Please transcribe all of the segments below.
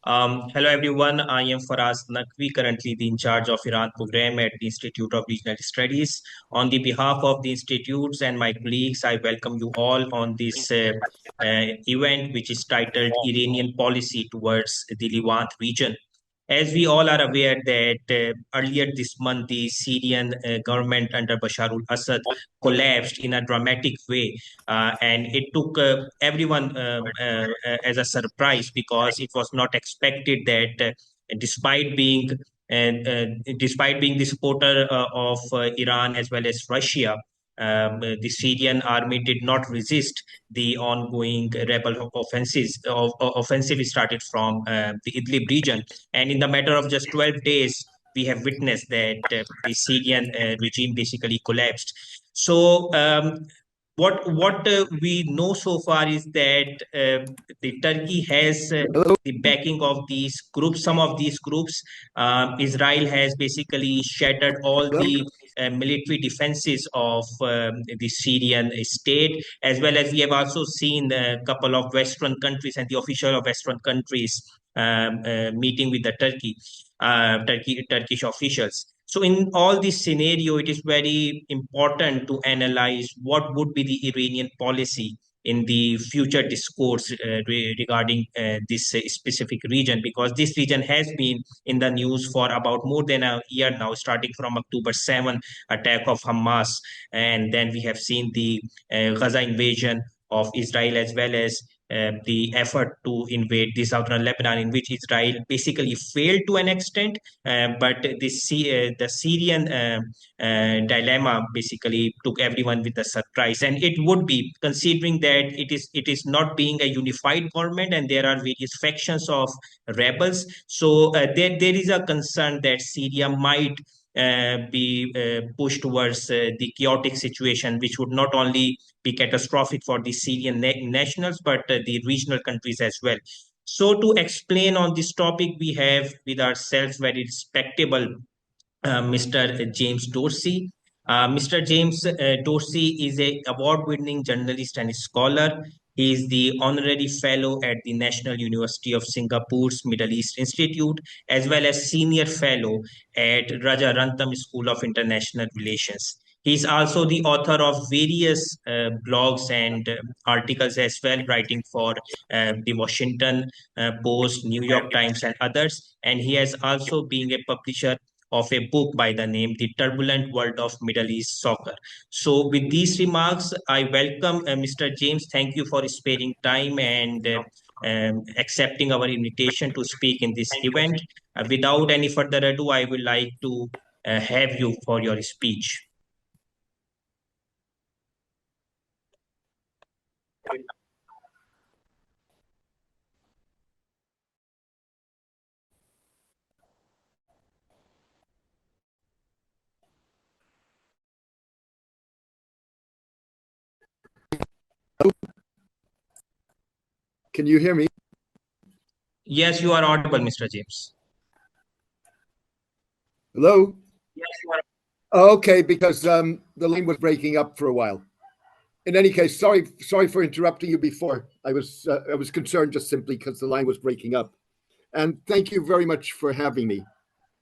Hello everyone, I am Faraz Naqvi, currently the in charge of Iran program at the Institute of Regional Studies. On the behalf of the institutes and my colleagues, I welcome you all on this event, which is titled Iranian Policy Towards the Levant Region. As we all are aware that earlier this month, the Syrian government under Bashar al-Assad collapsed in a dramatic way, and it took everyone as a surprise because it was not expected that despite being despite being the supporter of Iran as well as Russia, the Syrian army did not resist the ongoing rebel offensive started from the Idlib region. And in the matter of just 12 days, we have witnessed that the Syrian regime basically collapsed. So, what we know so far is that the Turkey has Hello? the backing of these groups. Some of these groups, Israel has basically shattered all Hello? the military defenses of the Syrian state, as well as we have also seen a couple of Western countries and the official of Western countries meeting with the Turkish officials. So in all this scenario, it is very important to analyze what would be the Iranian policy in the future discourse regarding this specific region, because this region has been in the news for about more than a year now, starting from October 7 attack of Hamas, and then we have seen the Gaza invasion of Israel, as well as the effort to invade the southern Lebanon, in which Israel basically failed to an extent, but the Syrian dilemma basically took everyone with a surprise, and it would be considering that it is not being a unified government, and there are various factions of rebels. So there is a concern that Syria might be pushed towards the chaotic situation, which would not only be catastrophic for the Syrian nationals, but the regional countries as well. So, to explain on this topic, we have with ourselves very respectable Mr. James Dorsey. Mr. James Dorsey is a award-winning journalist and scholar. He is the honorary fellow at the National University of Singapore's Middle East Institute, as well as senior fellow at Raja Rantham School of International Relations. He is also the author of various blogs and articles as well, writing for the Washington Post, New York Times, and others. And he has also been a publisher of a book by the name The Turbulent World of Middle East Soccer. So, with these remarks, I welcome Mr. James. Thank you for sparing time and accepting our invitation to speak in this event. Without any further ado, I would like to have you for your speech. Can you hear me? Yes, you are audible, Mr. James. Hello? Yes, you are. Okay, because the line was breaking up for a while. In any case, sorry for interrupting you before. I was concerned just simply because the line was breaking up. And thank you very much for having me.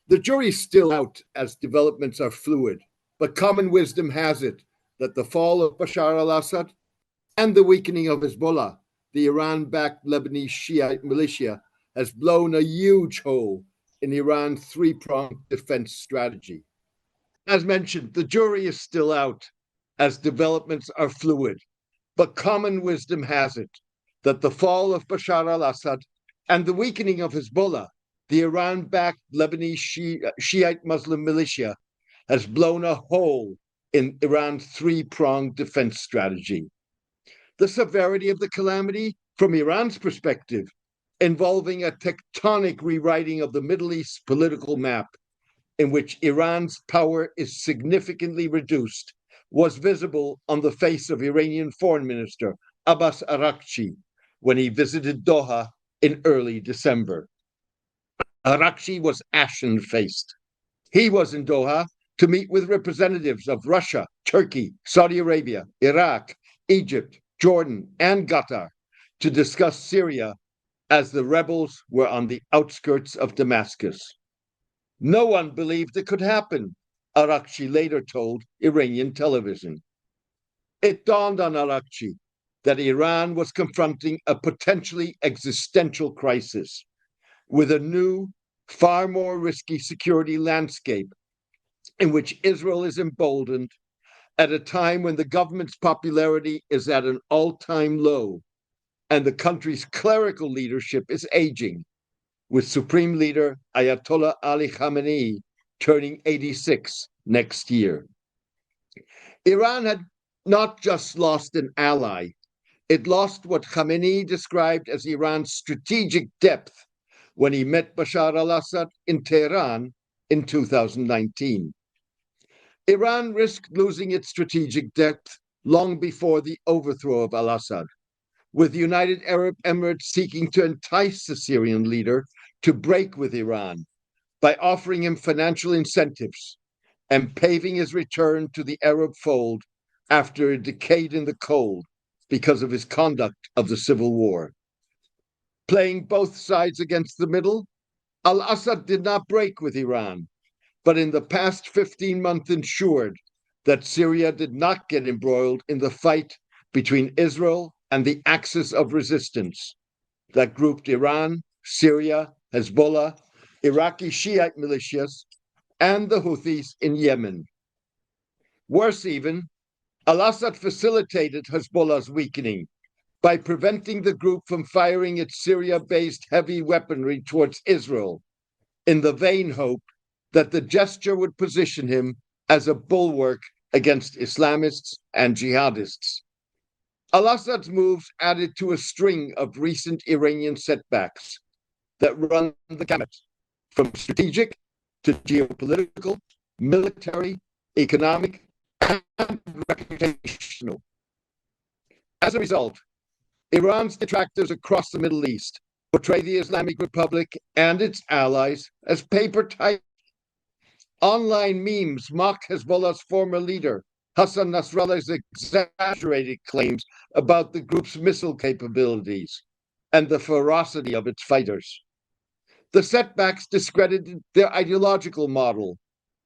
The jury's still out as developments are fluid, but common wisdom has it that the fall of Bashar al-Assad and the weakening of Hezbollah, the Iran-backed Lebanese Shiite militia, has blown a huge hole in Iran's three-pronged defense strategy. As mentioned, the jury is still out as developments are fluid, but common wisdom has it that the fall of Bashar al-Assad and the weakening of Hezbollah, the Iran-backed Lebanese Shiite Muslim militia, has blown a hole in Iran's three-pronged defense strategy. The severity of the calamity, from Iran's perspective, involving a tectonic rewriting of the Middle East political map, in which Iran's power is significantly reduced, was visible on the face of Iranian Foreign Minister Abbas Araghchi when he visited Doha in early December. Araghchi was ashen-faced. He was in Doha to meet with representatives of Russia, Turkey, Saudi Arabia, Iraq, Egypt, Jordan, and Qatar to discuss Syria as the rebels were on the outskirts of Damascus. No one believed it could happen, Arakchi later told Iranian television. It dawned on Arakchi that Iran was confronting a potentially existential crisis with a new, far more risky security landscape in which Israel is emboldened at a time when the government's popularity is at an all-time low and the country's clerical leadership is aging, with Supreme Leader Ayatollah Ali Khamenei turning 86 next year. Iran had not just lost an ally, it lost what Khamenei described as Iran's strategic depth when he met Bashar al-Assad in Tehran in 2019. Iran risked losing its strategic depth long before the overthrow of al-Assad, with the United Arab Emirates seeking to entice the Syrian leader to break with Iran by offering him financial incentives and paving his return to the Arab fold after a decade in the cold because of his conduct of the civil war. Playing both sides against the middle, al-Assad did not break with Iran, but in the past 15 months ensured that Syria did not get embroiled in the fight between Israel and the axis of resistance that grouped Iran, Syria, Hezbollah, Iraqi Shiite militias, and the Houthis in Yemen. Worse even, al-Assad facilitated Hezbollah's weakening by preventing the group from firing its Syria-based heavy weaponry towards Israel, in the vain hope that the gesture would position him as a bulwark against Islamists and jihadists. Al-Assad's moves added to a string of recent Iranian setbacks that run the gamut from strategic to geopolitical, military, economic, and reputational. As a result, Iran's detractors across the Middle East portray the Islamic Republic and its allies as paper tigers. Online memes mock Hezbollah's former leader, Hassan Nasrallah's exaggerated claims about the group's missile capabilities and the ferocity of its fighters. The setbacks discredited their ideological model,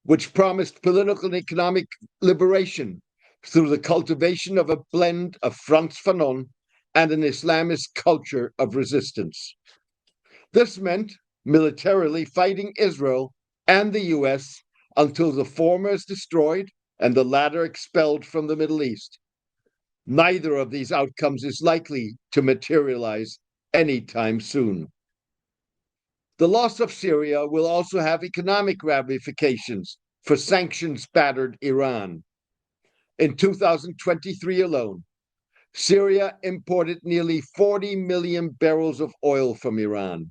which promised political and economic liberation through the cultivation of a blend of Frantz Fanon and an Islamist culture of resistance. This meant militarily fighting Israel and the US until the former is destroyed and the latter expelled from the Middle East. Neither of these outcomes is likely to materialize anytime soon. The loss of Syria will also have economic ramifications for sanctions-battered Iran. In 2023 alone, Syria imported nearly 40 million barrels of oil from Iran.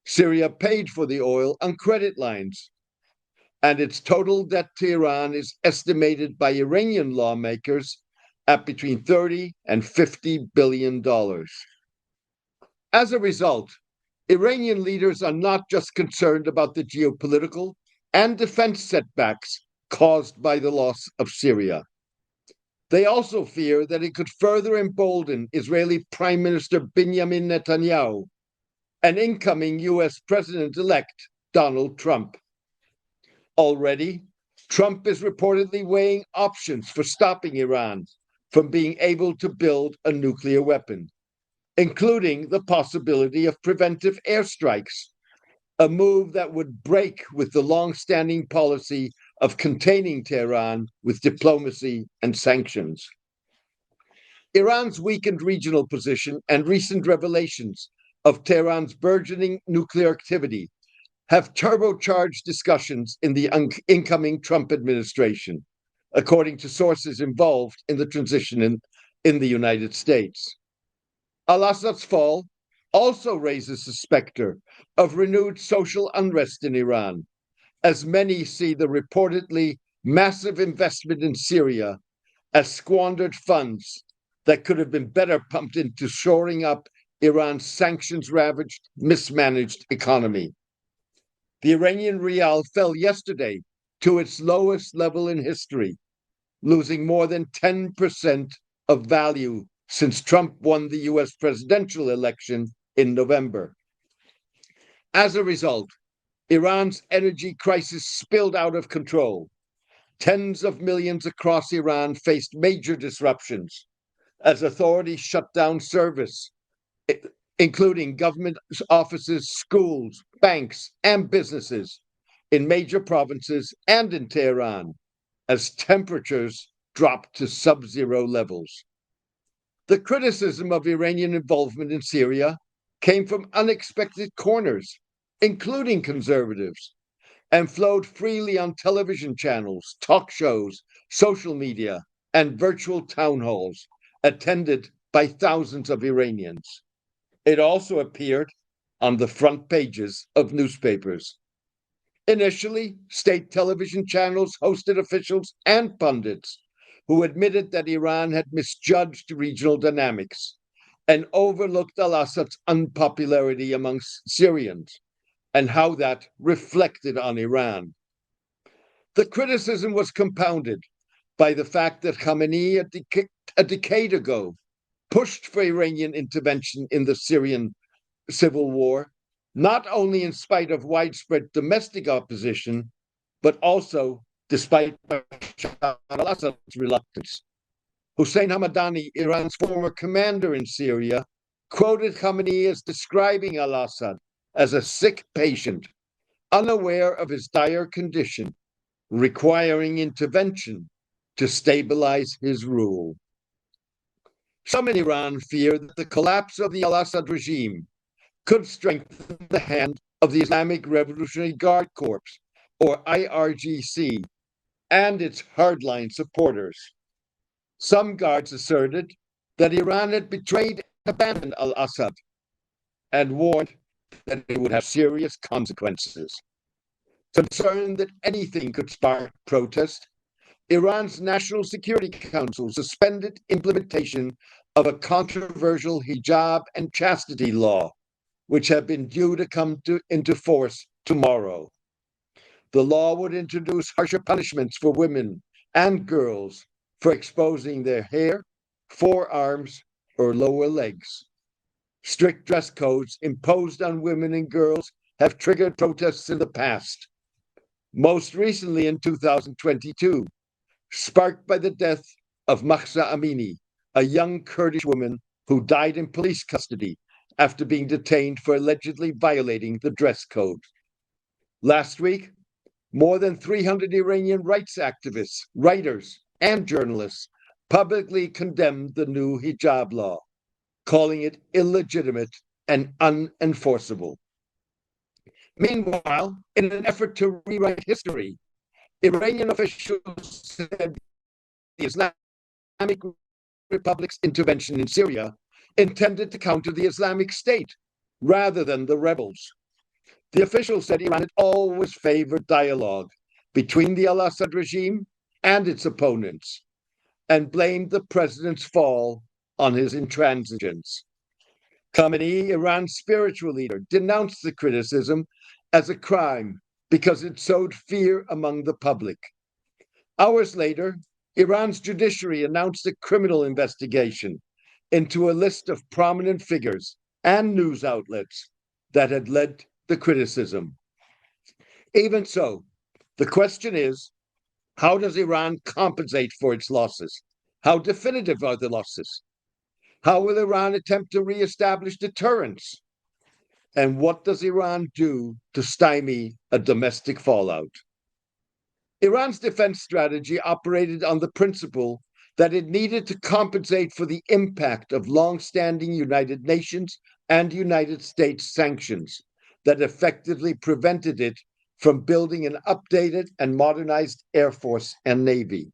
Syria paid for the oil on credit lines, and its total debt to Iran is estimated by Iranian lawmakers at between $30 and $50 billion. As a result, Iranian leaders are not just concerned about the geopolitical and defense setbacks caused by the loss of Syria. They also fear that it could further embolden Israeli Prime Minister Benjamin Netanyahu and incoming US President-elect Donald Trump. Already, Trump is reportedly weighing options for stopping Iran from being able to build a nuclear weapon, including the possibility of preventive airstrikes, a move that would break with the long-standing policy of containing Tehran with diplomacy and sanctions. Iran's weakened regional position and recent revelations of Tehran's burgeoning nuclear activity have turbocharged discussions in the incoming Trump administration, according to sources involved in the transition in the United States. Al-Assad's fall also raises the specter of renewed social unrest in Iran, as many see the reportedly massive investment in Syria as squandered funds that could have been better pumped into shoring up Iran's sanctions-ravaged, mismanaged economy. The Iranian rial fell yesterday to its lowest level in history, losing more than 10% of value since Trump won the US presidential election in November. As a result, Iran's energy crisis spilled out of control. Tens of millions across Iran faced major disruptions as authorities shut down service, including government offices, schools, banks, and businesses in major provinces and in Tehran, as temperatures dropped to sub-zero levels. The criticism of Iranian involvement in Syria came from unexpected corners, including conservatives, and flowed freely on television channels, talk shows, social media, and virtual town halls attended by thousands of Iranians. It also appeared on the front pages of newspapers. Initially, state television channels hosted officials and pundits who admitted that Iran had misjudged regional dynamics and overlooked al-Assad's unpopularity amongst Syrians and how that reflected on Iran. The criticism was compounded by the fact that Khamenei a decade ago pushed for Iranian intervention in the Syrian civil war, not only in spite of widespread domestic opposition, but also despite Bashar al-Assad's reluctance. Hussein Hamadani, Iran's former commander in Syria, quoted Khamenei as describing al-Assad as a sick patient, unaware of his dire condition, requiring intervention to stabilize his rule. Some in Iran fear that the collapse of the al-Assad regime could strengthen the hand of the Islamic Revolutionary Guard Corps, or IRGC, and its hardline supporters. Some guards asserted that Iran had betrayed and abandoned al-Assad and warned that it would have serious consequences. Concerned that anything could spark protest, Iran's National Security Council suspended implementation of a controversial hijab and chastity law, which had been due to come into force tomorrow. The law would introduce harsher punishments for women and girls for exposing their hair, forearms, or lower legs. Strict dress codes imposed on women and girls have triggered protests in the past, most recently in 2022, sparked by the death of Mahsa Amini, a young Kurdish woman who died in police custody after being detained for allegedly violating the dress code. Last week, more than 300 Iranian rights activists, writers, and journalists publicly condemned the new hijab law, calling it illegitimate and unenforceable. Meanwhile, in an effort to rewrite history, Iranian officials said the Islamic Republic's intervention in Syria intended to counter the Islamic State rather than the rebels. The officials said Iran had always favored dialogue between the al-Assad regime and its opponents and blamed the president's fall on his intransigence. Khamenei, Iran's spiritual leader, denounced the criticism as a crime because it sowed fear among the public. Hours later, Iran's judiciary announced a criminal investigation into a list of prominent figures and news outlets that had led the criticism. Even so, the question is, how does Iran compensate for its losses? How definitive are the losses? How will Iran attempt to reestablish deterrence? And what does Iran do to stymie a domestic fallout? Iran's defense strategy operated on the principle that it needed to compensate for the impact of long-standing United Nations and United States sanctions that effectively prevented it from building an updated and modernized Air Force and Navy.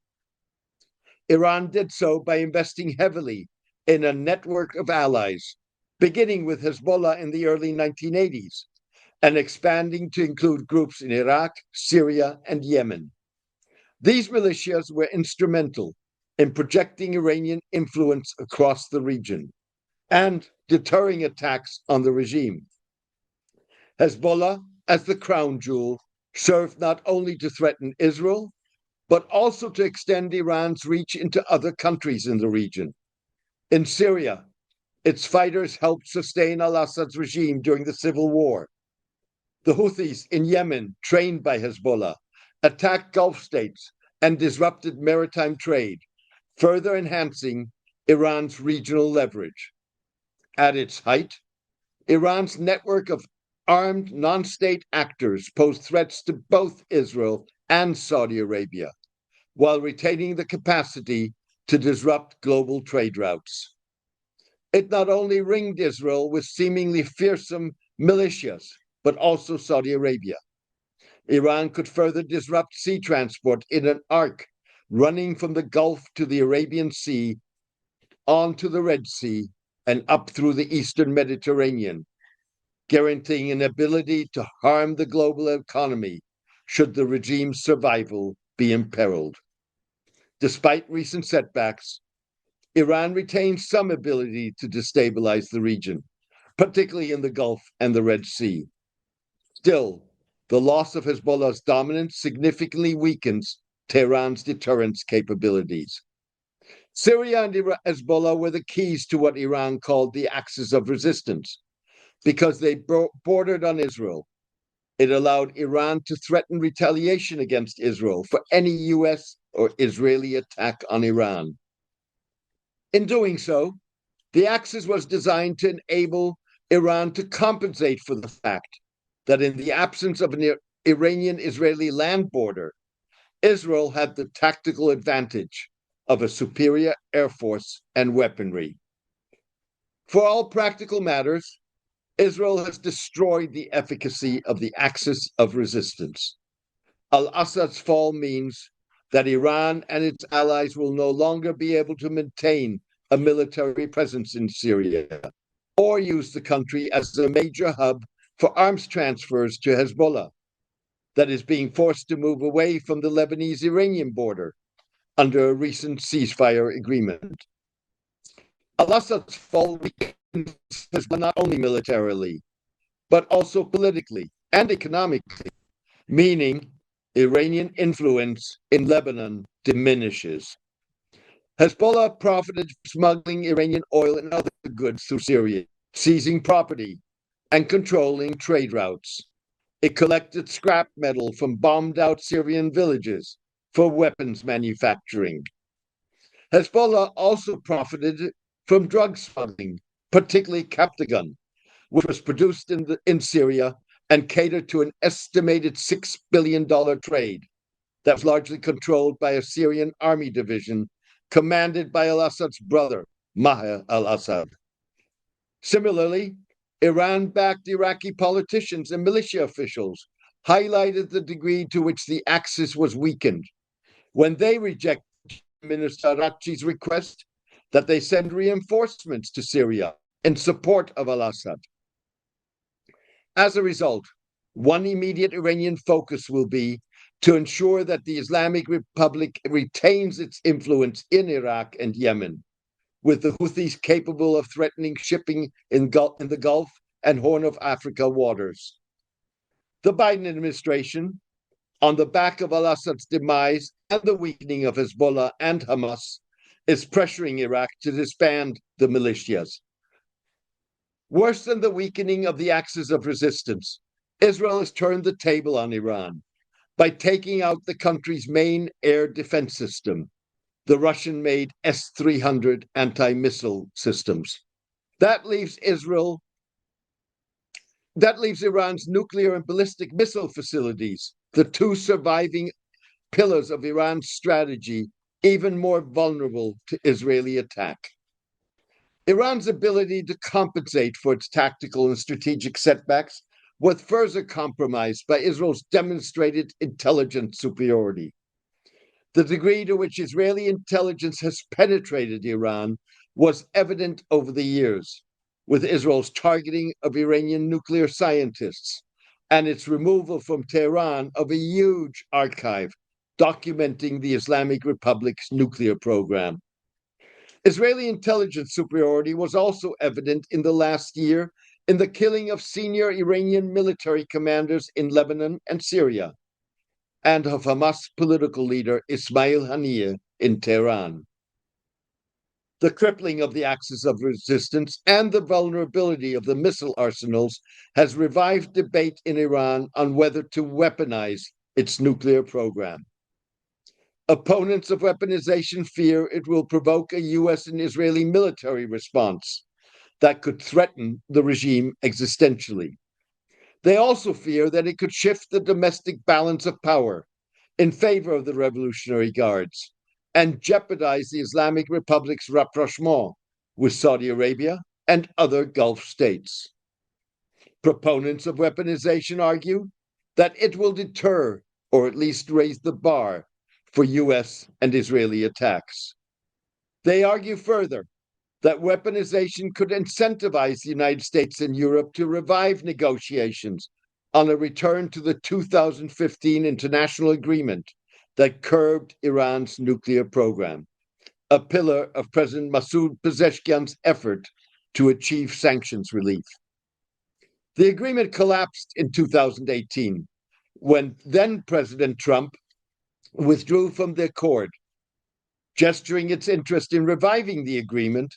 Iran did so by investing heavily in a network of allies, beginning with Hezbollah in the early 1980s and expanding to include groups in Iraq, Syria, and Yemen. These militias were instrumental in projecting Iranian influence across the region and deterring attacks on the regime. Hezbollah, as the crown jewel, served not only to threaten Israel, but also to extend Iran's reach into other countries in the region. In Syria, Its fighters helped sustain al-Assad's regime during the civil war. The Houthis in Yemen, trained by Hezbollah, attacked Gulf states and disrupted maritime trade, further enhancing Iran's regional leverage. At its height, Iran's network of armed non-state actors posed threats to both Israel and Saudi Arabia, while retaining the capacity to disrupt global trade routes. It not only ringed Israel with seemingly fearsome militias, but also Saudi Arabia. Iran could further disrupt sea transport in an arc running from the Gulf to the Arabian Sea, onto the Red Sea, and up through the Eastern Mediterranean, guaranteeing an ability to harm the global economy should the regime's survival be imperiled. Despite recent setbacks, Iran retains some ability to destabilize the region, particularly in the Gulf and the Red Sea. Still, the loss of Hezbollah's dominance significantly weakens Tehran's deterrence capabilities. Syria and Hezbollah were the keys to what Iran called the axis of resistance because they bordered on Israel. It allowed Iran to threaten retaliation against Israel for any US or Israeli attack on Iran. In doing so, the axis was designed to enable Iran to compensate for the fact that in the absence of an Iranian-Israeli land border, Israel had the tactical advantage of a superior air force and weaponry. For all practical matters, Israel has destroyed the efficacy of the axis of resistance. Al-Assad's fall means that Iran and its allies will no longer be able to maintain a military presence in Syria or use the country as a major hub for arms transfers to Hezbollah that is being forced to move away from the Lebanese-Iranian border under a recent ceasefire agreement. Al-Assad's fall weakens Hezbollah not only militarily, but also politically and economically, meaning Iranian influence in Lebanon diminishes. Hezbollah profited from smuggling Iranian oil and other goods through Syria, seizing property and controlling trade routes. It collected scrap metal from bombed-out Syrian villages for weapons manufacturing. Hezbollah also profited from drug smuggling, particularly Captagon, which was produced in Syria and catered to an estimated $6 billion trade that was largely controlled by a Syrian army division commanded by al-Assad's brother, Maher al-Assad. Similarly, Iran-backed Iraqi politicians and militia officials highlighted the degree to which the axis was weakened when they rejected Minister Araghchi's request that they send reinforcements to Syria in support of al-Assad. As a result, one immediate Iranian focus will be to ensure that the Islamic Republic retains its influence in Iraq and Yemen, with the Houthis capable of threatening shipping in the Gulf and Horn of Africa waters. The Biden administration, on the back of al-Assad's demise and the weakening of Hezbollah and Hamas, is pressuring Iraq to disband the militias. Worse than the weakening of the axis of resistance, Israel has turned the table on Iran by taking out the country's main air defense system, the Russian-made S-300 anti-missile systems. That leaves Iran's nuclear and ballistic missile facilities, the two surviving pillars of Iran's strategy, even more vulnerable to Israeli attack. Iran's ability to compensate for its tactical and strategic setbacks was further compromised by Israel's demonstrated intelligence superiority. The degree to which Israeli intelligence has penetrated Iran was evident over the years, with Israel's targeting of Iranian nuclear scientists and its removal from Tehran of a huge archive documenting the Islamic Republic's nuclear program. Israeli intelligence superiority was also evident in the last year in the killing of senior Iranian military commanders in Lebanon and Syria, and of Hamas political leader Ismail Haniyeh in Tehran. The crippling of the axis of resistance and the vulnerability of the missile arsenals has revived debate in Iran on whether to weaponize its nuclear program. Opponents of weaponization fear it will provoke a US and Israeli military response that could threaten the regime existentially. They also fear that it could shift the domestic balance of power in favor of the Revolutionary Guards and jeopardize the Islamic Republic's rapprochement with Saudi Arabia and other Gulf states. Proponents of weaponization argue that it will deter or at least raise the bar for US and Israeli attacks. They argue further that weaponization could incentivize the United States and Europe to revive negotiations on a return to the 2015 international agreement that curbed Iran's nuclear program, a pillar of President Masoud Pezeshkian's effort to achieve sanctions relief. The agreement collapsed in 2018 when then President Trump withdrew from the accord. Gesturing its interest in reviving the agreement,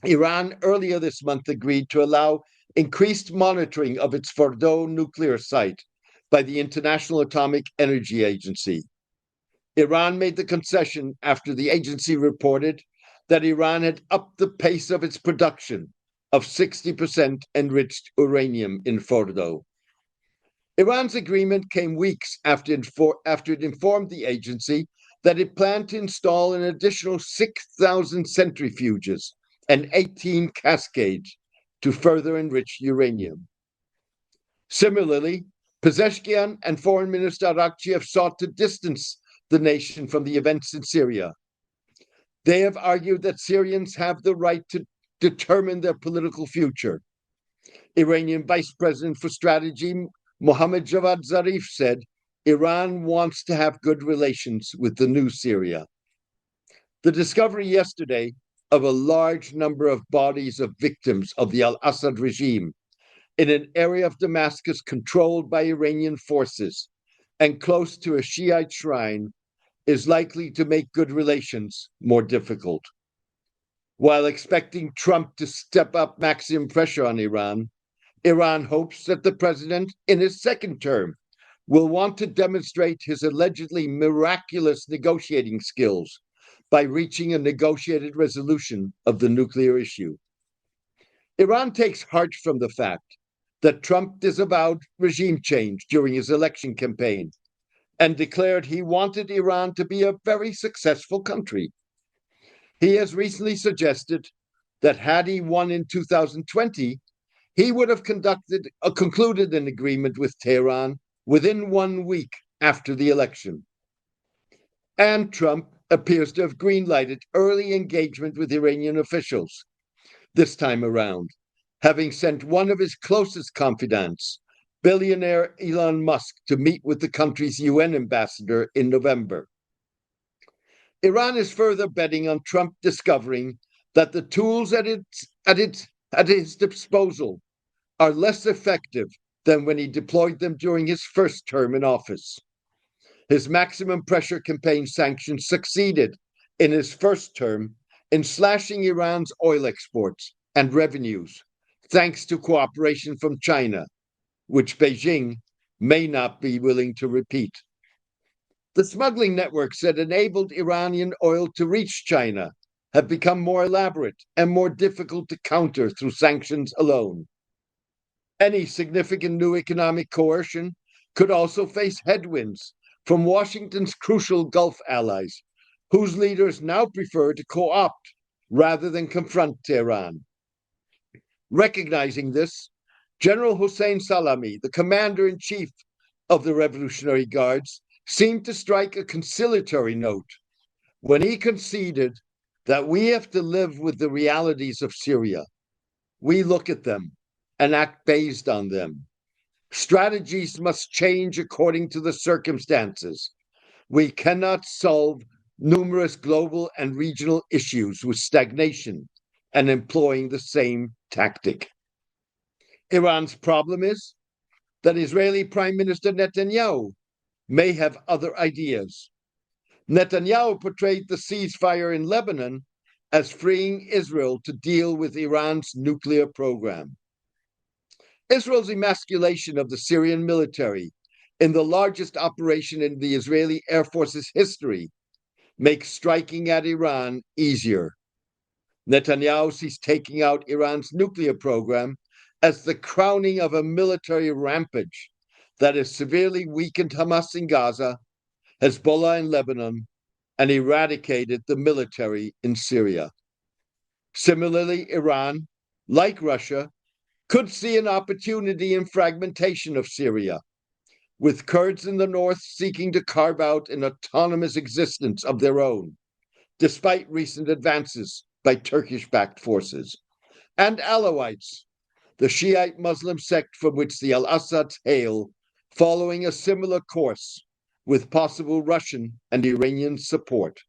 Iran earlier this month agreed to allow increased monitoring of its Fordow nuclear site by the International Atomic Energy Agency. Iran made the concession after the agency reported that Iran had upped the pace of its production of 60% enriched uranium in Fordow. Iran's agreement came weeks after it informed the agency that it planned to install an additional 6,000 centrifuges and 18 cascades to further enrich uranium. Similarly, Pezeshkian and Foreign Minister Arakchi have sought to distance the nation from the events in Syria. They have argued that Syrians have the right to determine their political future. Iranian Vice President for Strategy Mohammad Javad Zarif said, Iran wants to have good relations with the new Syria. The discovery yesterday of a large number of bodies of victims of the al-Assad regime in an area of Damascus controlled by Iranian forces and close to a Shiite shrine is likely to make good relations more difficult. While expecting Trump to step up maximum pressure on Iran hopes that the president, in his second term, will want to demonstrate his allegedly miraculous negotiating skills by reaching a negotiated resolution of the nuclear issue. Iran takes heart from the fact that Trump disavowed regime change during his election campaign and declared he wanted Iran to be a very successful country. He has recently suggested that had he won in 2020, he would have concluded an agreement with Tehran within 1 week after the election. And Trump appears to have greenlighted early engagement with Iranian officials this time around, having sent one of his closest confidants, billionaire Elon Musk, to meet with the country's UN ambassador in November. Iran is further betting on Trump discovering that the tools at his disposal are less effective than when he deployed them during his first term in office. His maximum pressure campaign sanctions succeeded in his first term in slashing Iran's oil exports and revenues, thanks to cooperation from China, which Beijing may not be willing to repeat. The smuggling networks that enabled Iranian oil to reach China have become more elaborate and more difficult to counter through sanctions alone. Any significant new economic coercion could also face headwinds from Washington's crucial Gulf allies, whose leaders now prefer to co-opt rather than confront Tehran. Recognizing this, General Hossein Salami, the commander-in-chief of the Revolutionary Guards, seemed to strike a conciliatory note when he conceded that we have to live with the realities of Syria. We look at them and act based on them. Strategies must change according to the circumstances. We cannot solve numerous global and regional issues with stagnation and employing the same tactic. Iran's problem is that Israeli Prime Minister Netanyahu may have other ideas. Netanyahu portrayed the ceasefire in Lebanon as freeing Israel to deal with Iran's nuclear program. Israel's emasculation of the Syrian military in the largest operation in the Israeli Air Force's history makes striking at Iran easier. Netanyahu sees taking out Iran's nuclear program as the crowning of a military rampage that has severely weakened Hamas in Gaza, Hezbollah in Lebanon, and eradicated the military in Syria. Similarly, Iran, like Russia, could see an opportunity in fragmentation of Syria, with Kurds in the north seeking to carve out an autonomous existence of their own, despite recent advances by Turkish-backed forces, and Alawites, the Shiite Muslim sect from which the al-Assads hail, following a similar course, with possible Russian and Iranian support.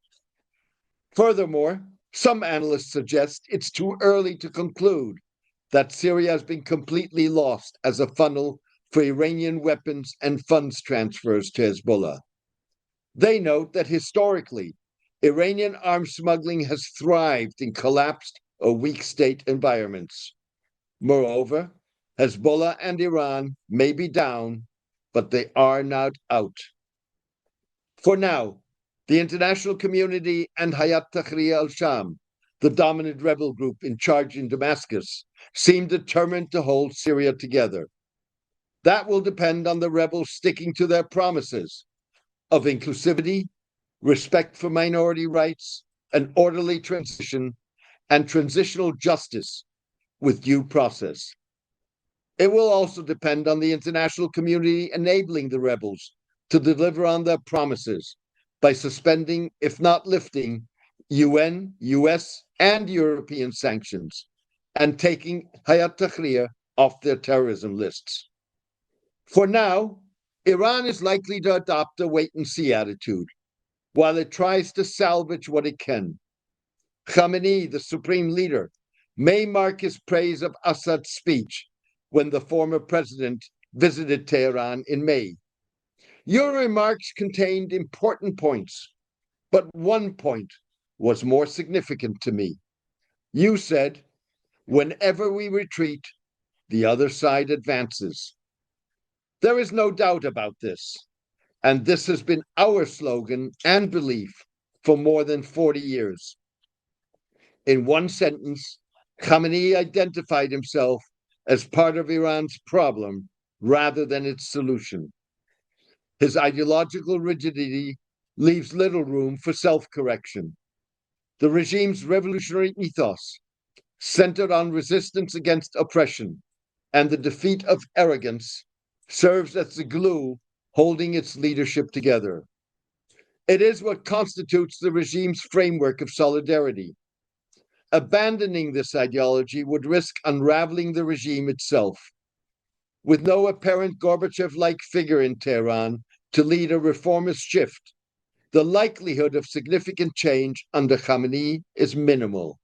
Furthermore, some analysts suggest it's too early to conclude that Syria has been completely lost as a funnel for Iranian weapons and funds transfers to Hezbollah. They note that historically, Iranian arms smuggling has thrived in collapsed or weak state environments. Moreover, Hezbollah and Iran may be down, but they are not out. For now, the international community and Hayat Tahrir al-Sham, the dominant rebel group in charge in Damascus, seem determined to hold Syria together. That will depend on the rebels sticking to their promises of inclusivity, respect for minority rights, an orderly transition, and transitional justice with due process. It will also depend on the international community enabling the rebels to deliver on their promises by suspending, if not lifting, UN, US, and European sanctions, and taking Hayat Tahrir off their terrorism lists. For now, Iran is likely to adopt a wait-and-see attitude, while it tries to salvage what it can. Khamenei, the supreme leader, may mark his praise of Assad's speech when the former president visited Tehran in May. Your remarks contained important points, but one point was more significant to me. You said, whenever we retreat, the other side advances. There is no doubt about this, and this has been our slogan and belief for more than 40 years. In one sentence, Khamenei identified himself as part of Iran's problem rather than its solution. His ideological rigidity leaves little room for self-correction. The regime's revolutionary ethos, centered on resistance against oppression and the defeat of arrogance, serves as the glue holding its leadership together. It is what constitutes the regime's framework of solidarity. Abandoning this ideology would risk unraveling the regime itself. With no apparent Gorbachev-like figure in Tehran to lead a reformist shift, the likelihood of significant change under Khamenei is minimal.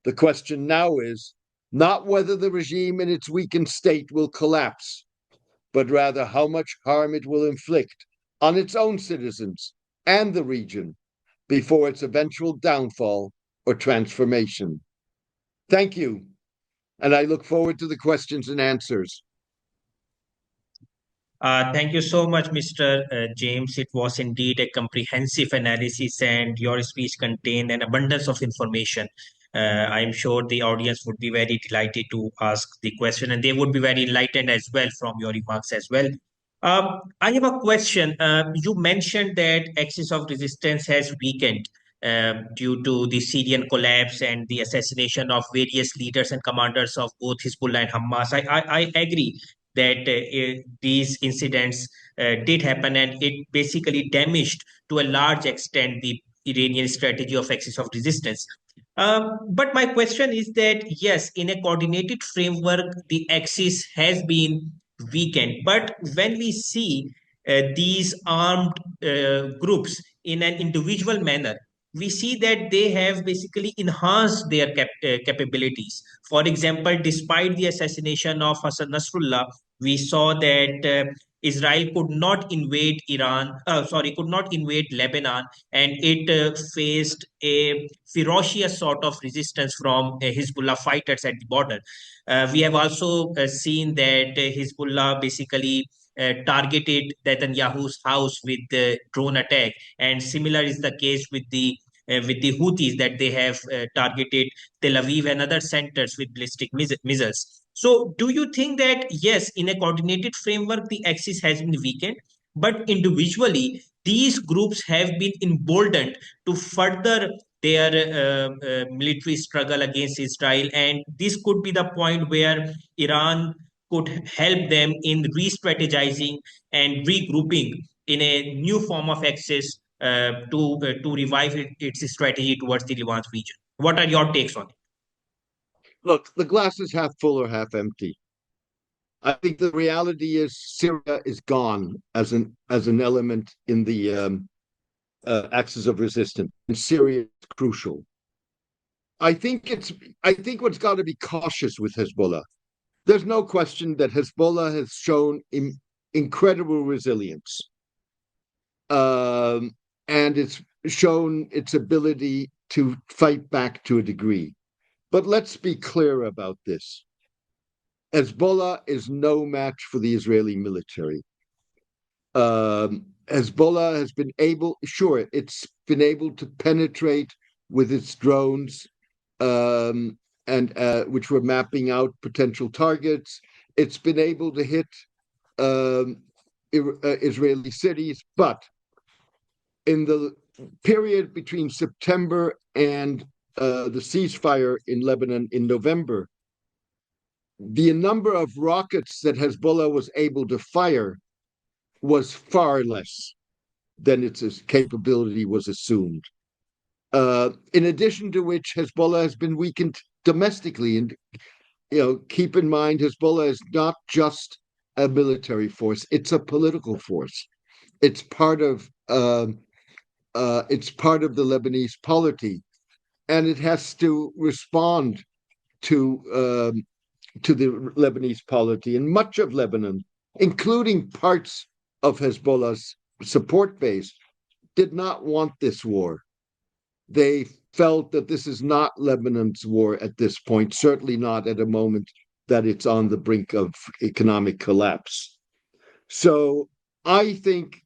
The question now is not whether the regime in its weakened state will collapse, but rather how much harm it will inflict on its own citizens and the region before its eventual downfall or transformation. Thank you, and I look forward to the questions and answers. Thank you so much, Mr. James. It was indeed a comprehensive analysis, and your speech contained an abundance of information. I'm sure the audience would be very delighted to ask the question, and they would be very enlightened as well from your remarks as well. I have a question. You mentioned that axis of resistance has weakened due to the Syrian collapse and the assassination of various leaders and commanders of both Hezbollah and Hamas. I agree that these incidents did happen, and it basically damaged to a large extent the Iranian strategy of axis of resistance. But my question is that yes, in a coordinated framework, the axis has been weakened. But when we see these armed groups in an individual manner, we see that they have basically enhanced their capabilities. For example, despite the assassination of Hassan Nasrullah, we saw that Israel could not invade could not invade Lebanon, and it faced a ferocious sort of resistance from Hezbollah fighters at the border. We have also seen that Hezbollah basically targeted Netanyahu's house with the drone attack, and similar is the case with the Houthis, that they have targeted Tel Aviv and other centers with ballistic missiles. So, do you think that yes, in a coordinated framework, the axis has been weakened, but individually, these groups have been emboldened to further their military struggle against Israel, and this could be the point where Iran could help them in re-strategizing and regrouping in a new form of axis to revive its strategy towards the Levant region. What are your takes on it? Look, the glass is half full or half empty. I think the reality is Syria is gone as an element in the axis of resistance, and Syria is crucial. I think what's got to be cautious with Hezbollah. There's no question that Hezbollah has shown incredible resilience, and it's shown its ability to fight back to a degree. But let's be clear about this. Hezbollah is no match for the Israeli military. Hezbollah has been able, sure, it's been able to penetrate with its drones, and which were mapping out potential targets. It's been able to hit Israeli cities, but in the period between September and the ceasefire in Lebanon in November, the number of rockets that Hezbollah was able to fire was far less than its capability was assumed. In addition to which, Hezbollah has been weakened domestically. And keep in mind, Hezbollah is not just a military force; it's a political force. It's part of the Lebanese polity, and it has to respond to the Lebanese polity. And much of Lebanon, including parts of Hezbollah's support base, did not want this war. They felt that this is not Lebanon's war at this point, certainly not at a moment that it's on the brink of economic collapse. So I think,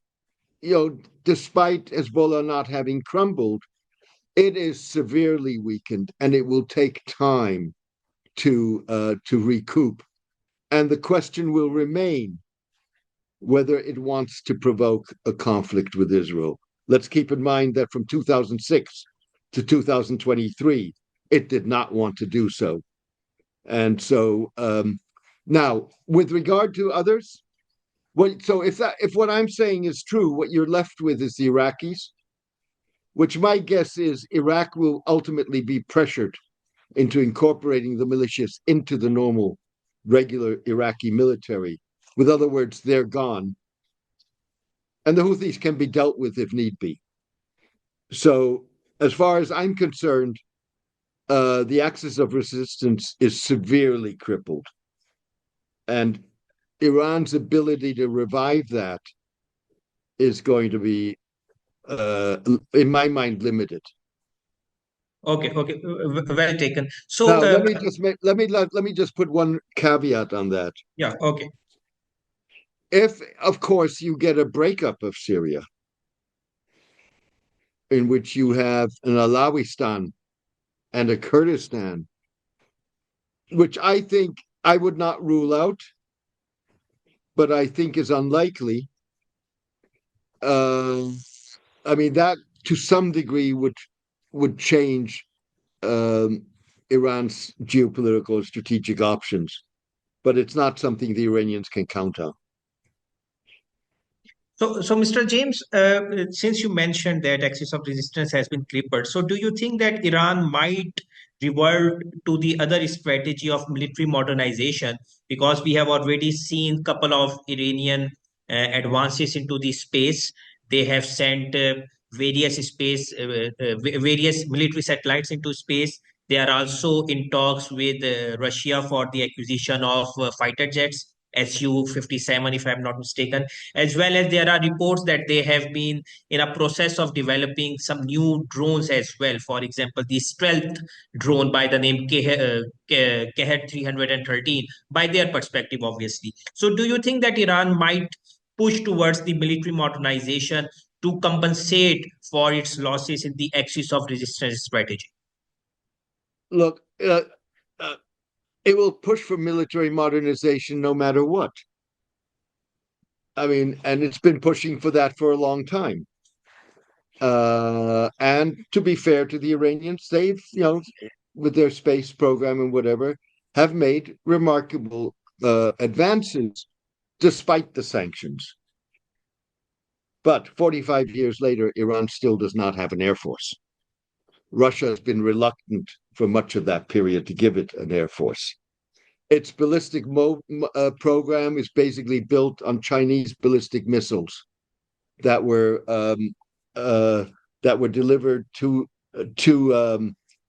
despite Hezbollah not having crumbled, it is severely weakened, and it will take time to recoup. And the question will remain whether it wants to provoke a conflict with Israel. Let's keep in mind that from 2006 to 2023, it did not want to do so. And so now, with regard to others, so if what I'm saying is true, what you're left with is the Iraqis, which my guess is Iraq will ultimately be pressured into incorporating the militias into the normal, regular Iraqi military. With other words, they're gone. And the Houthis can be dealt with if need be. So, as far as I'm concerned, the axis of resistance is severely crippled. And Iran's ability to revive that is going to be, in my mind, limited. Okay, okay, well taken. So, Now, let me just put one caveat on that. yeah, okay. If, of course, you get a breakup of Syria, in which you have an Alawistan and a Kurdistan, which I think I would not rule out, but I think is unlikely. I mean, that to some degree would change Iran's geopolitical strategic options, but it's not something the Iranians can count on. So, Mr. James, since you mentioned that axis of resistance has been crippled, so do you think that Iran might revert to the other strategy of military modernization? Because we have already seen a couple of Iranian advances into the space. They have sent various military satellites into space. They are also in talks with Russia for the acquisition of fighter jets. Su-57, if I'm not mistaken, as well as there are reports that they have been in a process of developing some new drones as well. For example, the stealth drone by the name Kehet 313, by their perspective, obviously. So, do you think that Iran might push towards the military modernization to compensate for its losses in the axis of resistance strategy? Look, uh, it will push for military modernization no matter what. I mean, and it's been pushing for that for a long time. And to be fair to the Iranians, they've, with their space program and whatever, have made remarkable advances despite the sanctions. But 45 years later, Iran still does not have an air force. Russia has been reluctant for much of that period to give it an air force. Its ballistic program is basically built on Chinese ballistic missiles that were delivered to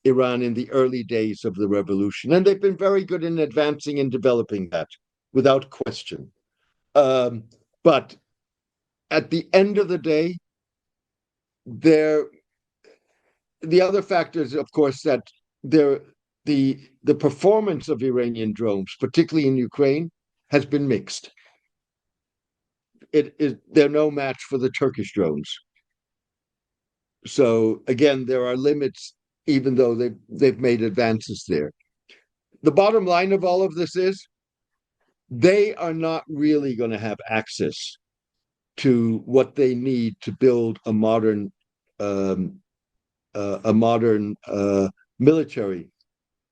Iran in the early days of the revolution, and they've been very good in advancing and developing that, without question. But at the end of the day, there the other factor is, of course, that there the performance of Iranian drones, particularly in Ukraine, has been mixed. They're no match for the Turkish drones. So again, there are limits, even though they've made advances there. The bottom line of all of this is they are not really going to have access to what they need to build a modern military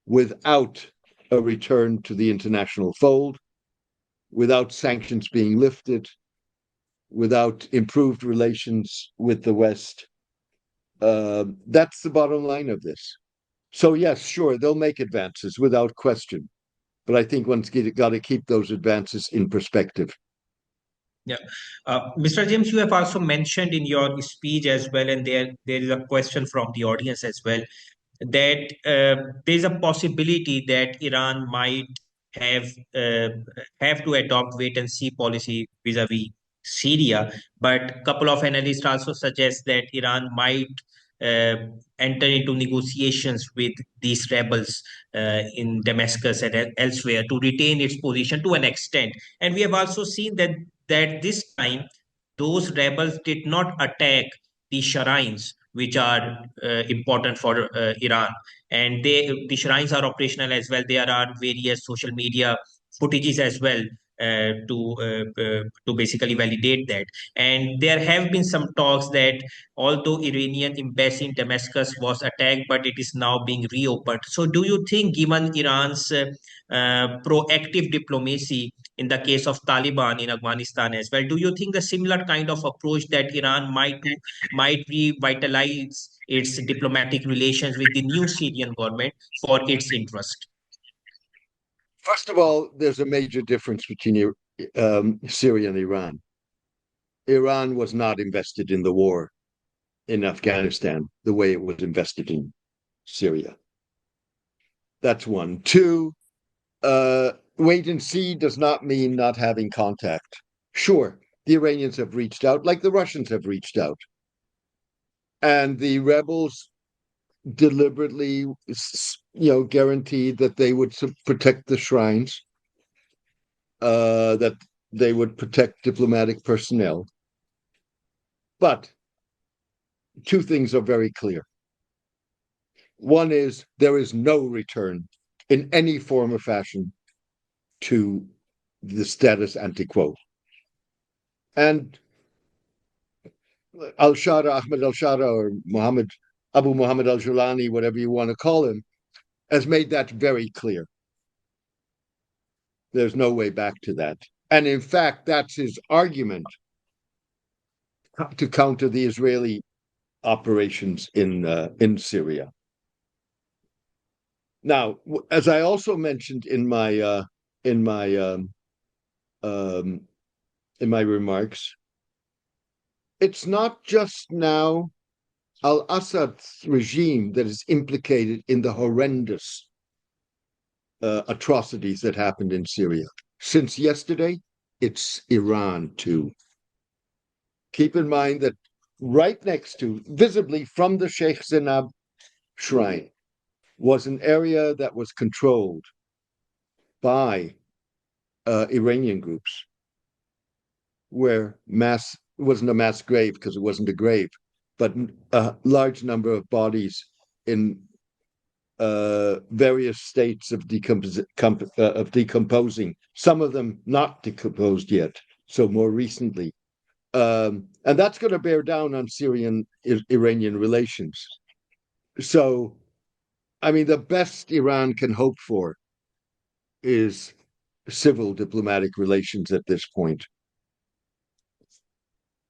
without a return to the international fold, without sanctions being lifted, without improved relations with the West. That's the bottom line of this. So yes, sure, they'll make advances without question, but I think one's got to keep those advances in perspective. Yeah. Mr. James, you have also mentioned in your speech as well, and there is a question from the audience as well, that there's a possibility that Iran might have uh, have to adopt wait and see policy vis-a-vis Syria. But a couple of analysts also suggest that Iran might uh, enter into negotiations with these rebels in Damascus and elsewhere to retain its position to an extent. And we have also seen that this time those rebels did not attack the shrines which are important for Iran, and the shrines are operational as well. There are various social media footages as well to basically validate that. And there have been some talks that although Iranian embassy in Damascus was attacked, but it is now being reopened. So, do you think, given Iran's proactive diplomacy in the case of Taliban in Afghanistan as well, do you think the similar kind of approach that Iran might revitalize its diplomatic relations with the new Syrian government for its interest? First of all, there's a major difference between Syria and Iran. Iran was not invested in the war in Afghanistan the way it was invested in Syria. That's one. Two, wait and see does not mean not having contact. Sure, the Iranians have reached out, like the Russians have reached out. And the rebels deliberately, guaranteed that they would protect the shrines, that they would protect diplomatic personnel. But two things are very clear. One is there is no return in any form or fashion to the status ante quo. And al-Shara, Ahmed al-Shara, or Abu Muhammad al-Julani, whatever you want to call him, has made that very clear. There's no way back to that. And in fact, that's his argument to counter the Israeli operations in Syria. Now, as I also mentioned in my in my um, in my remarks, it's not just now al-Assad's regime that is implicated in the horrendous atrocities that happened in Syria. Since yesterday, it's Iran too. Keep in mind that right next to, visibly from the Sheikh Zainab shrine, was an area that was controlled by Iranian groups, where mass it wasn't a mass grave because it wasn't a grave, but a large number of bodies in various states of, decomposing, some of them not decomposed yet, so more recently. And that's going to bear down on Syrian Iranian relations. So, I mean, the best Iran can hope for is civil diplomatic relations at this point.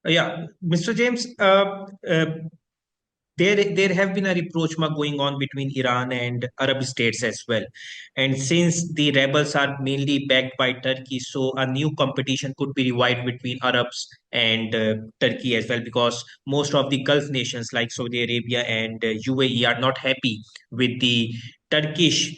Yeah, Mr. James, there have been a rapprochement going on between Iran and Arab states as well. And since the rebels are mainly backed by Turkey, so a new competition could be revived between Arabs and Turkey as well, because most of the Gulf nations like Saudi Arabia and UAE are not happy with the Turkish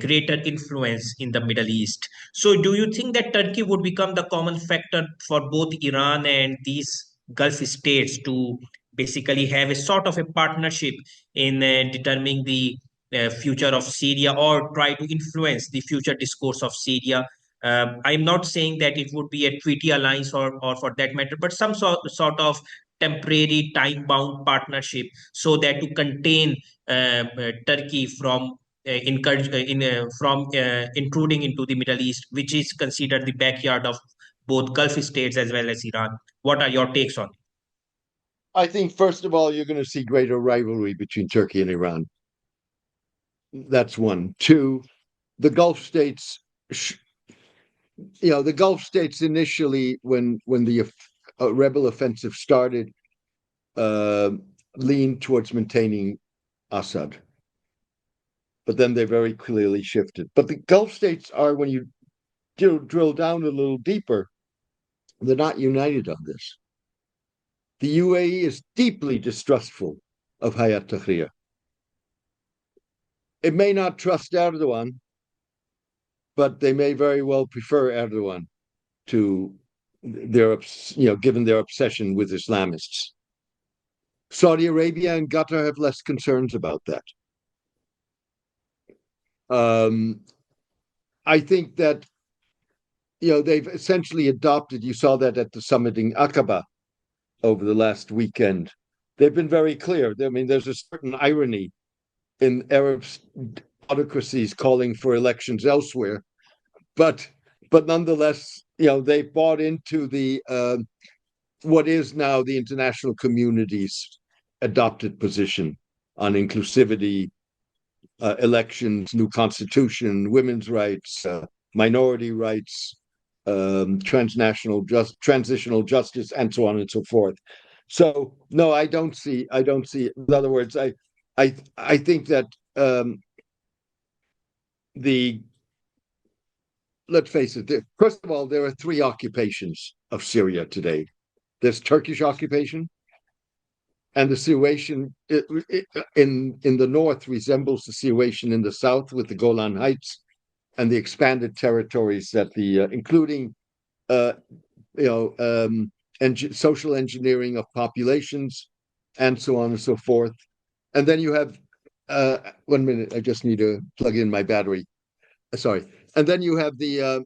greater influence in the Middle East. So, do you think that Turkey would become the common factor for both Iran and these Gulf states to basically have a sort of a partnership in determining the future of Syria, or try to influence the future discourse of Syria? I'm not saying that it would be a treaty alliance, or for that matter, but some sort of temporary time-bound partnership, so that to contain Turkey from intruding into the Middle East, which is considered the backyard of both Gulf states as well as Iran. What are your takes on it? I think, first of all, you're going to see greater rivalry between Turkey and Iran. That's one. Two, the Gulf states, the Gulf states initially, when the rebel offensive started, uh, leaned towards maintaining Assad, but then they very clearly shifted. But the Gulf states are, when you drill down a little deeper, they're not united on this. The UAE is deeply distrustful of Hayat Tahrir. It may not trust Erdogan, but they may very well prefer Erdogan to given their obsession with Islamists. Saudi Arabia and Qatar have less concerns about that. Um, I think that they've essentially adopted. You saw that at the summit in Aqaba over the last weekend. They've been very clear. I mean, there's a certain irony in Arab autocracies calling for elections elsewhere, but nonetheless, they bought into the what is now the international community's adopted position on inclusivity, elections, new constitution, women's rights, minority rights, transitional justice, and so on and so forth. So no, I don't see. In other words, I think that the let's face it. First of all, there are three occupations of Syria today. There's Turkish occupation, and the situation in the north resembles the situation in the south with the Golan Heights and the expanded territories that including uh, social engineering of populations and so on and so forth. And then you have 1 minute. I just need to plug in my battery. Sorry. And then you have the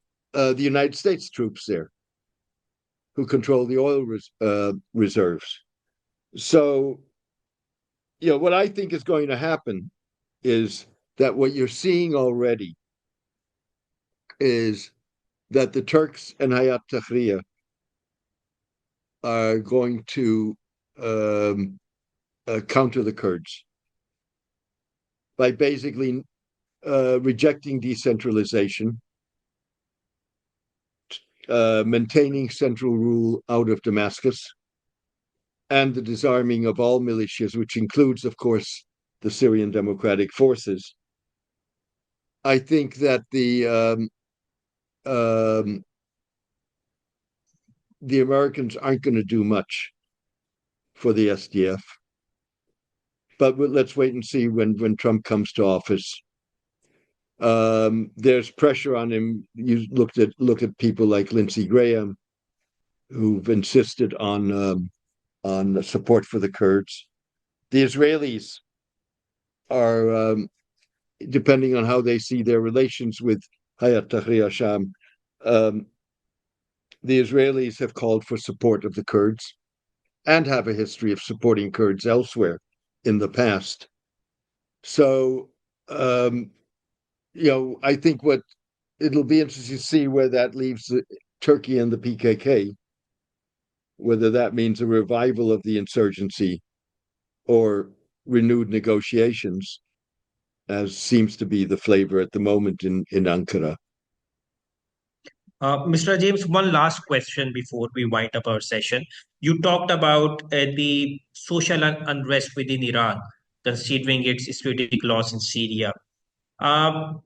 United States troops there who control the oil reserves. So, what I think is going to happen is that what you're seeing already is that the Turks and Hayat Tahrir are going to counter the Kurds by basically rejecting decentralization, maintaining central rule out of Damascus, and the disarming of all militias, which includes, of course, the Syrian Democratic Forces. I think that the Americans aren't going to do much for the SDF, but let's wait and see when Trump comes to office. There's pressure on him. You look at people like Lindsey Graham, who've insisted on support for the Kurds. The Israelis are, depending on how they see their relations with Hayat Tahrir al-Sham, um, the Israelis have called for support of the Kurds and have a history of supporting Kurds elsewhere in the past. So, um, I think what it'll be interesting to see where that leaves Turkey and the PKK, whether that means a revival of the insurgency or renewed negotiations, as seems to be the flavor at the moment in Ankara. Mr. James, one last question before we wind up our session. You talked about the social unrest within Iran, considering its strategic loss in Syria. Um,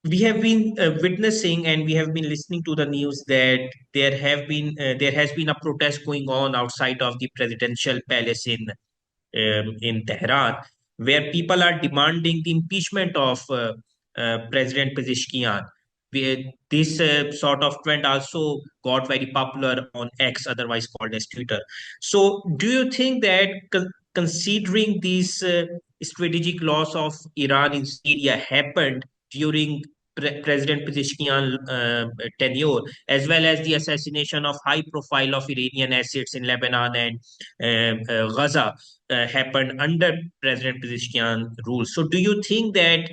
we have been witnessing and we have been listening to the news that there has been a protest going on outside of the presidential palace in Tehran, where people are demanding the impeachment of President Pezeshkian. This sort of trend also got very popular on X, otherwise called as Twitter. So, do you think that considering this strategic loss of Iran in Syria happened during President Pezeshkian tenure, as well as the assassination of high profile of Iranian assets in Lebanon and Gaza, happened under President Pezeshkian rule. So, do you think that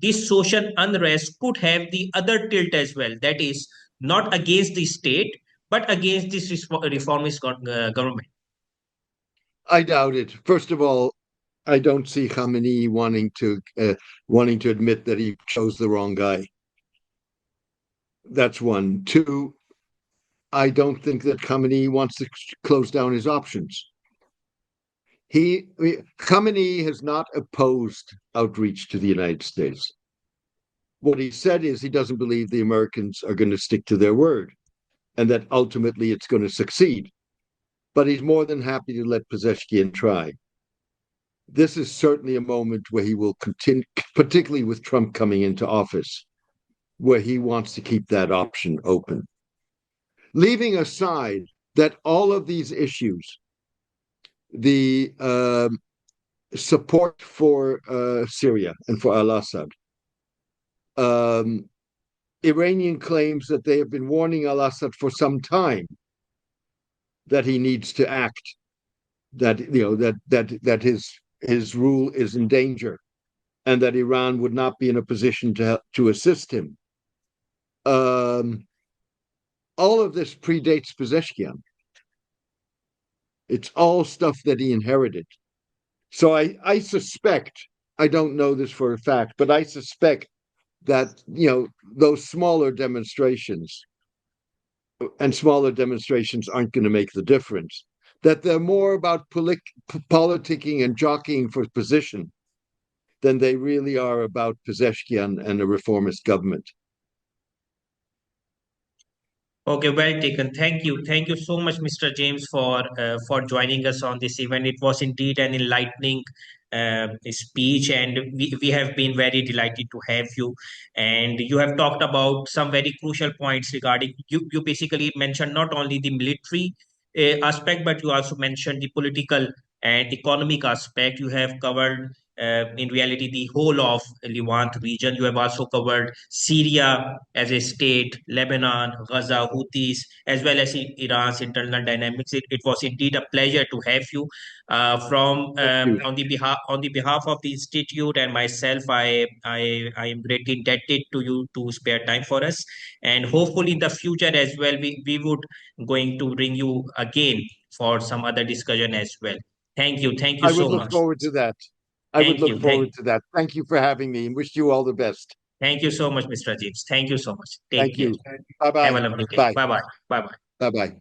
this social unrest could have the other tilt as well? That is, not against the state, but against this reformist government. I doubt it. First of all, I don't see Khamenei wanting to admit that he chose the wrong guy. That's one. Two, I don't think that Khamenei wants to close down his options. Khamenei has not opposed outreach to the United States. What he said is he doesn't believe the Americans are going to stick to their word and that ultimately it's going to succeed. But he's more than happy to let Pezeshkian try. This is certainly a moment where he will continue, particularly with Trump coming into office, where he wants to keep that option open. Leaving aside that all of these issues, the support for Syria and for al-Assad, Iranian claims that they have been warning al-Assad for some time that he needs to act, that his rule is in danger, and that Iran would not be in a position to assist him. All of this predates Pezeshkian. It's all stuff that he inherited. So I suspect, I don't know this for a fact, but I suspect that those smaller demonstrations aren't going to make the difference. That they're more about politicking and jockeying for position than they really are about Pezeshkian and a reformist government. Okay, well taken. Thank you. Thank you so much, Mr. James, for joining us on this event. It was indeed an enlightening speech, and we have been very delighted to have you. And you have talked about some very crucial points regarding you. You basically mentioned not only the military aspect, but you also mentioned the political and economic aspect. You have covered in reality the whole of Levant region. You have also covered Syria as a state, Lebanon, Gaza, Houthis, as well as Iran's internal dynamics. It was indeed a pleasure to have you. From Thank you. on the behalf of the institute and myself, I am greatly indebted to you to spare time for us, and hopefully in the future as well we would going to bring you again for some other discussion as well. Thank you I would so look much. forward to that. I would Thank look you, forward to that. Thank you for having me and wish you all the best. thank you so much, Mr. James. Thank you so much. Take Thank care. you. Bye Have a bye. lovely day. Bye. Bye bye. Bye bye. Bye bye.